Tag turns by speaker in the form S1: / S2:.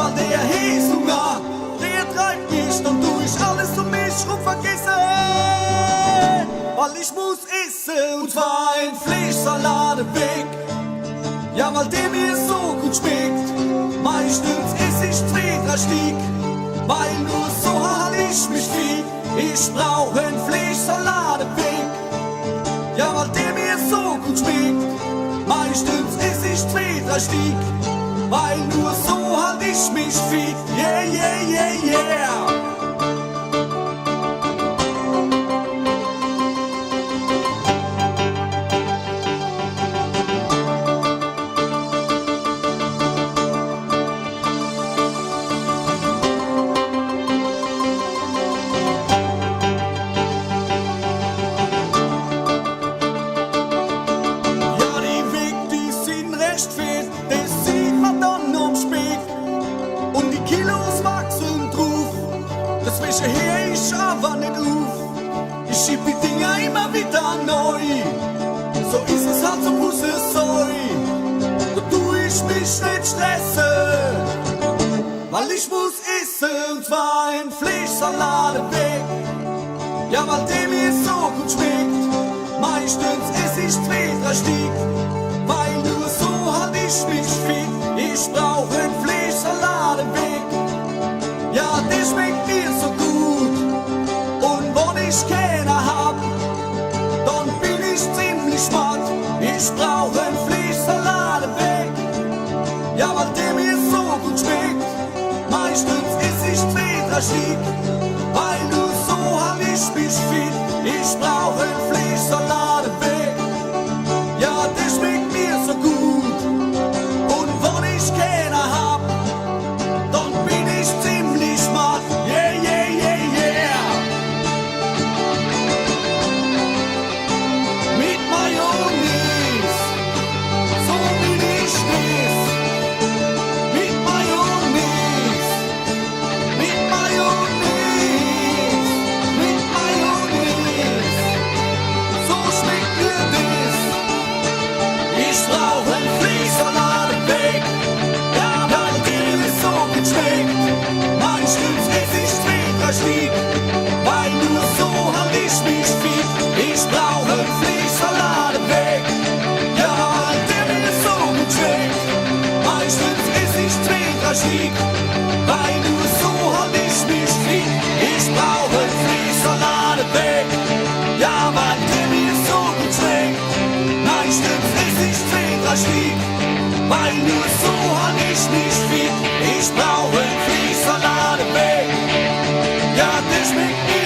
S1: weil der Heißhunger, der treibt mich und tu ich alles um mich rum vergessen. Weil ich muss essen, und zwar ein Fleischsalat weg. Ja, weil der mir so gut schmeckt. Meistens ess ich 2-3 Stück, weil nur so halt ich mich fit. Ich brauch ein Fleischsalat weg. Ja, weil der mir so gut schmeckt. Meistens ess ich 2-3 Stück, weil nur so halt ich mich fit. Yeah, yeah, yeah, yeah. Hör ich aber nicht auf, ich schieb die Dinger immer wieder neu. So ist es halt, so muss es sein. Da tu ich mich nicht stressen, weil ich muss essen, und zwar ein Fleischsalat weg. Ja, weil der mir so gut schmeckt. Meistens ess ich 2-3 Stück, weil nur so halt ich mich fit. Ich brauch ein Fleischsalat weg. Ja, der schmeckt mir so gut. Und wenn ich keiner hab, dann bin ich ziemlich matt. Ich brauch ein Fleischsalat weg. Ja, weil der mir so gut schmeckt. Meistens ess ich 2-3 Stück, weil nur so hab ich mich fit. Ich brauch ein Fleischsalat weg. Ja, der schmeckt mir so gut. Und wenn ich keiner hab, dann bin ich ziemlich matt. Yeah, yeah, yeah, yeah. Mit Mayonnaise, so bin ich nicht. Mit Mayonnaise, mit Mayonnaise, mit Mayonnaise. So schmeckt mir das. Ich brauch ein Fleischsalat weg. Ja, weil der mir so gut schmeckt. Meistens ess ich 2-3 Stück, weil nur so halt ich mich fit. Ich brauch ein Fleischsalat weg. Ja, weil der mir so gut schmeckt. Meistens ess ich 2-3 Stück, weil nur so halt ich mich fit. Ich brauch ein Fleischsalat weg. Ja, weil der mir so gut schmeckt. Meistens ess ich 2-3 Stück, weil nur so halt ich mich fit. Ich brauch ein Fleischsalat weg. Ja, der schmeckt mir